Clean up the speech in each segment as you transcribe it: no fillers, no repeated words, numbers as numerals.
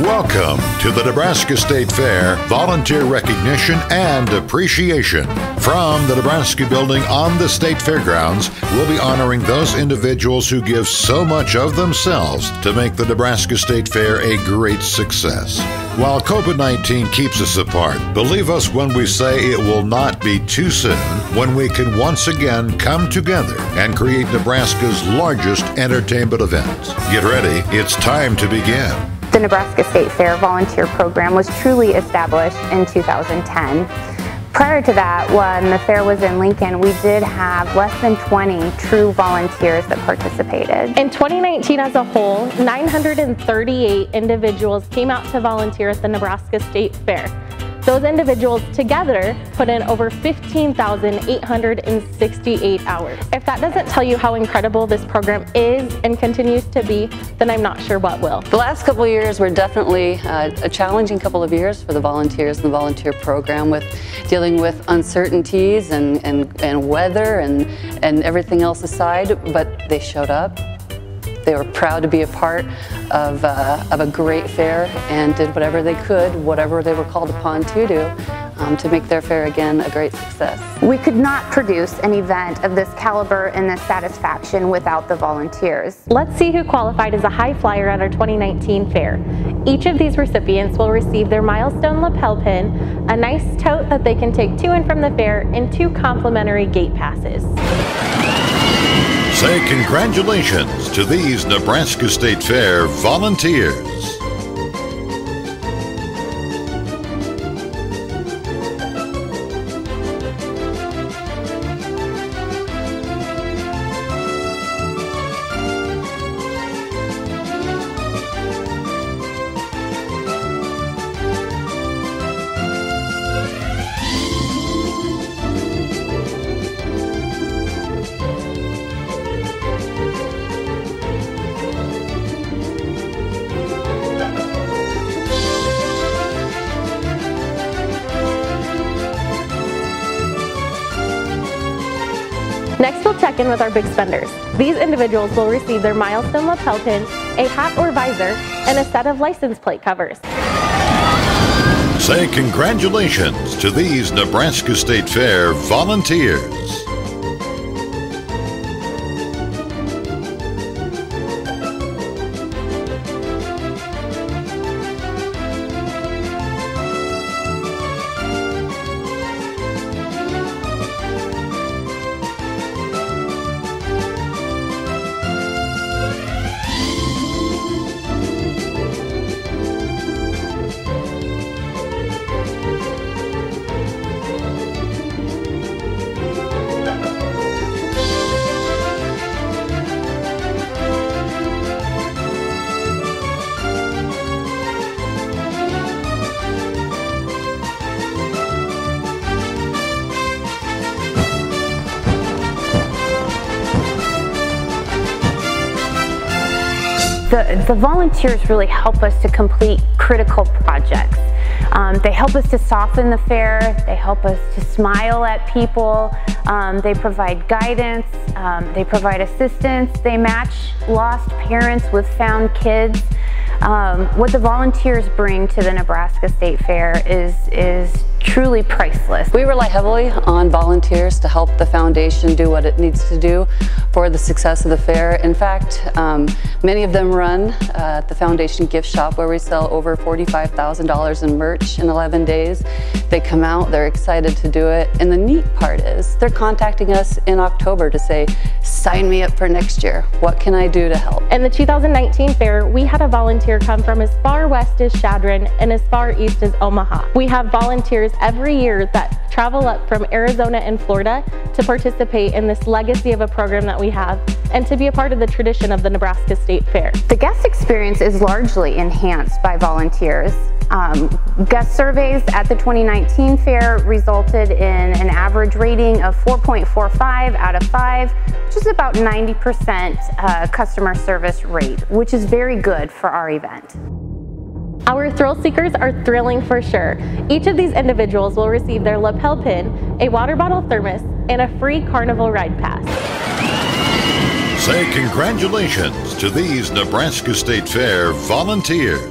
Welcome to the Nebraska State Fair Volunteer Recognition and Appreciation. From the Nebraska Building on the State Fairgrounds, we'll be honoring those individuals who give so much of themselves to make the Nebraska State Fair a great success. While COVID-19 keeps us apart, believe us when we say it will not be too soon when we can once again come together and create Nebraska's largest entertainment event. Get ready, it's time to begin. The Nebraska State Fair Volunteer Program was truly established in 2010. Prior to that, when the fair was in Lincoln, we did have less than 20 true volunteers that participated. In 2019 as a whole, 938 individuals came out to volunteer at the Nebraska State Fair. Those individuals together put in over 15,868 hours. If that doesn't tell you how incredible this program is and continues to be, then I'm not sure what will. The last couple of years were definitely a challenging couple of years for the volunteers and the volunteer program, with dealing with uncertainties and weather and everything else aside, but they showed up. They were proud to be a part of a great fair and did whatever they could, whatever they were called upon to do, to make their fair again a great success. We could not produce an event of this caliber and this satisfaction without the volunteers. Let's see who qualified as a high flyer at our 2019 fair. Each of these recipients will receive their milestone lapel pin, a nice tote that they can take to and from the fair, and 2 complimentary gate passes. Say congratulations to these Nebraska State Fair volunteers. Next, we'll check in with our big spenders. These individuals will receive their milestone lapel pin, a hat or visor, and a set of license plate covers. Say congratulations to these Nebraska State Fair volunteers. The volunteers really help us to complete critical projects. They help us to soften the fair, they help us to smile at people, they provide guidance, they provide assistance, they match lost parents with found kids. What the volunteers bring to the Nebraska State Fair is truly priceless. We rely heavily on volunteers to help the foundation do what it needs to do for the success of the fair. In fact, many of them run the foundation gift shop, where we sell over $45,000 in merch in 11 days. They come out, they're excited to do it, and the neat part is they're contacting us in October to say, sign me up for next year. What can I do to help? In the 2019 fair, we had a volunteer come from as far west as Chadron and as far east as Omaha. We have volunteers every year that travel up from Arizona and Florida to participate in this legacy of a program that we have and to be a part of the tradition of the Nebraska State Fair. The guest experience is largely enhanced by volunteers. Guest surveys at the 2019 fair resulted in an average rating of 4.45 out of 5, which is about 90% customer service rate, which is very good for our event. Our thrill seekers are thrilling for sure. Each of these individuals will receive their lapel pin, a water bottle thermos, and a free carnival ride pass. Say congratulations to these Nebraska State Fair volunteers.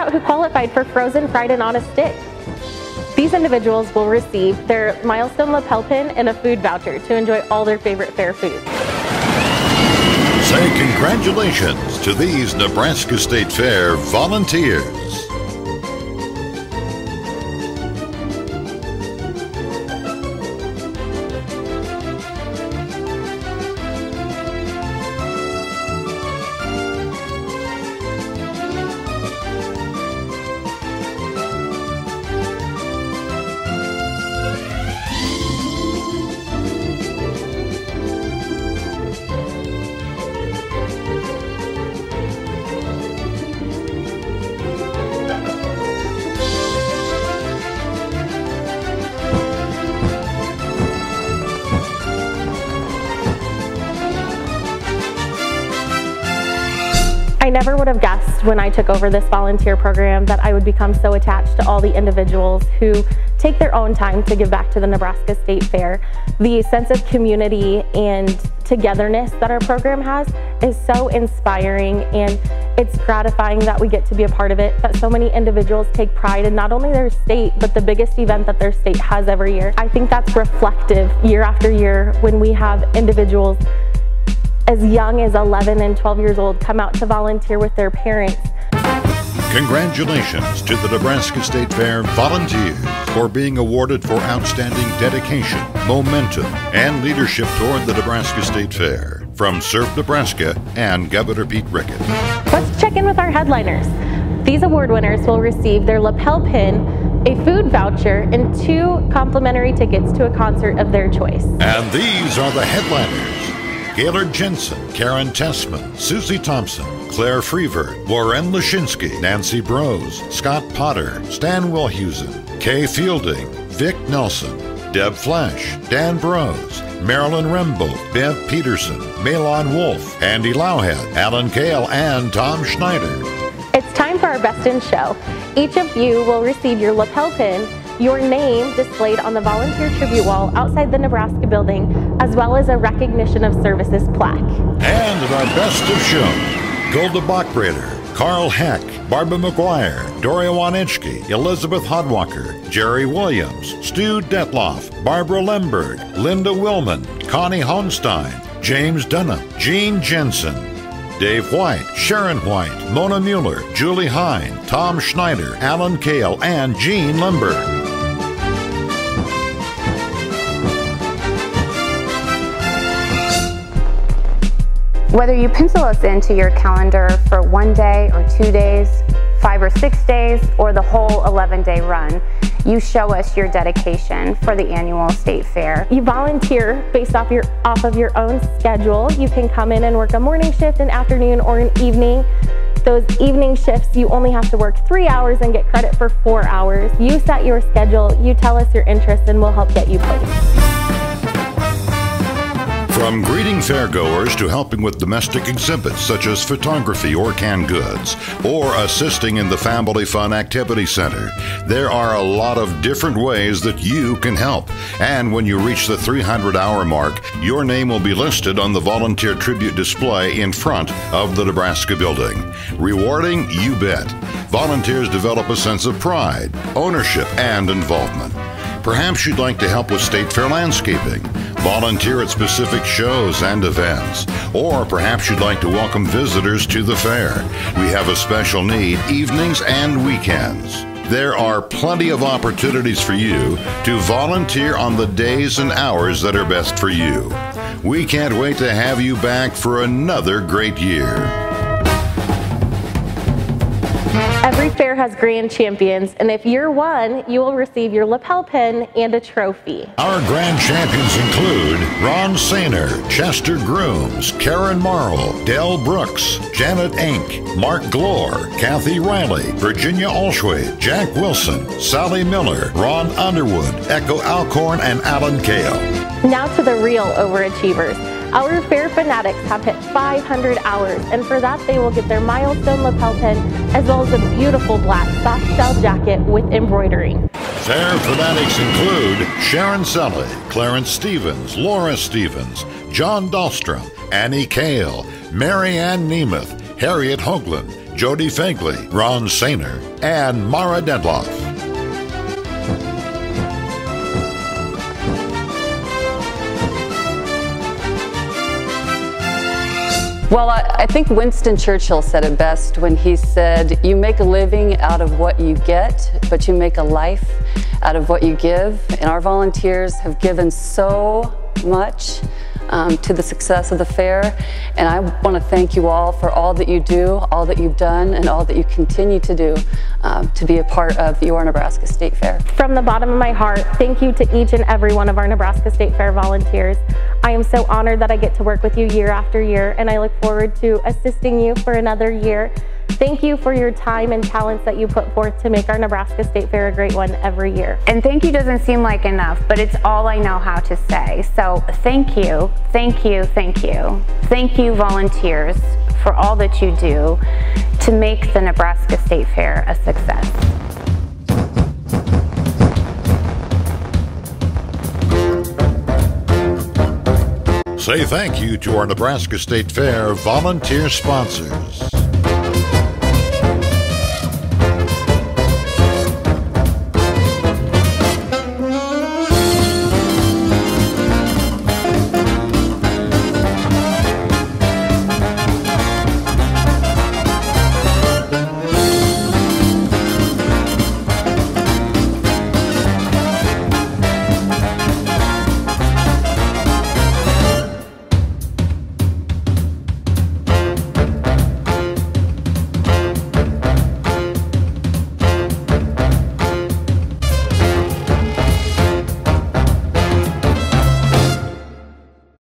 out who qualified for frozen fried and on a stick. These individuals will receive their milestone lapel pin and a food voucher to enjoy all their favorite fair foods. Say congratulations to these Nebraska State Fair volunteers. I never would have guessed when I took over this volunteer program that I would become so attached to all the individuals who take their own time to give back to the Nebraska State Fair. The sense of community and togetherness that our program has is so inspiring, and it's gratifying that we get to be a part of it, that so many individuals take pride in not only their state, but the biggest event that their state has every year. I think that's reflective year after year when we have individuals as young as 11 and 12 years old come out to volunteer with their parents. Congratulations to the Nebraska State Fair volunteers for being awarded for outstanding dedication, momentum, and leadership toward the Nebraska State Fair. From Serve Nebraska and Governor Pete Rickett. Let's check in with our headliners. These award winners will receive their lapel pin, a food voucher, and 2 complimentary tickets to a concert of their choice. And these are the headliners. Gaylord Jensen, Karen Tessman, Susie Thompson, Claire Freevert, Lauren Lashinsky, Nancy Brose, Scott Potter, Stan Wilhusen, Kay Fielding, Vic Nelson, Deb Flash, Dan Brose, Marilyn Rembold, Bev Peterson, Malon Wolf, Andy Lowhead, Alan Kale, and Tom Schneider. It's time for our Best in Show. Each of you will receive your lapel pin, your name displayed on the volunteer tribute wall outside the Nebraska building, as well as a recognition of services plaque. And in our Best of Show, Golda Bachbrader, Carl Heck, Barbara McGuire, Doria Wanitschke, Elizabeth Hodwalker, Jerry Williams, Stu Detloff, Barbara Lemberg, Linda Willman, Connie Honstein, James Dunham, Jean Jensen, Dave White, Sharon White, Mona Mueller, Julie Hine, Tom Schneider, Alan Kale, and Jean Lemberg. Whether you pencil us into your calendar for 1 day or 2 days, 5 or 6 days, or the whole 11-day run, you show us your dedication for the annual state fair. You volunteer based off of your own schedule. You can come in and work a morning shift, an afternoon, or an evening. Those evening shifts, you only have to work 3 hours and get credit for 4 hours. You set your schedule, you tell us your interests, and we'll help get you placed. From greeting fairgoers to helping with domestic exhibits such as photography or canned goods, or assisting in the Family Fun Activity Center, there are a lot of different ways that you can help. And when you reach the 300-hour mark, your name will be listed on the volunteer tribute display in front of the Nebraska building. Rewarding? You bet. Volunteers develop a sense of pride, ownership, and involvement. Perhaps you'd like to help with State Fair landscaping, volunteer at specific shows and events, or perhaps you'd like to welcome visitors to the fair. We have a special need evenings and weekends. There are plenty of opportunities for you to volunteer on the days and hours that are best for you. We can't wait to have you back for another great year. Every fair has grand champions, and if you're one, you will receive your lapel pin and a trophy. Our grand champions include Ron Sainer, Chester Grooms, Karen Marl, Dell Brooks, Janet Ink, Mark Glore, Kathy Riley, Virginia Olshway, Jack Wilson, Sally Miller, Ron Underwood, Echo Alcorn, and Alan Kale. Now to the real overachievers. Our fair fanatics have hit 500 hours, and for that they will get their milestone lapel pin as well as a beautiful black soft shell jacket with embroidery. Fair fanatics include Sharon Selly, Clarence Stevens, Laura Stevens, John Dahlstrom, Annie Kale, Mary Ann Nemeth, Harriet Hoagland, Jody Fagley, Ron Sainer, and Mara Dedloff. Well, I think Winston Churchill said it best when he said, "You make a living out of what you get, but you make a life out of what you give." And our volunteers have given so much to the success of the fair. And I want to thank you all for all that you do, all that you've done, and all that you continue to do to be a part of your Nebraska State Fair. From the bottom of my heart, thank you to each and every one of our Nebraska State Fair volunteers. I am so honored that I get to work with you year after year, and I look forward to assisting you for another year. Thank you for your time and talents that you put forth to make our Nebraska State Fair a great one every year. And thank you doesn't seem like enough, but it's all I know how to say. So thank you, thank you, thank you. Thank you, volunteers, for all that you do to make the Nebraska State Fair a success. Say thank you to our Nebraska State Fair volunteer sponsors.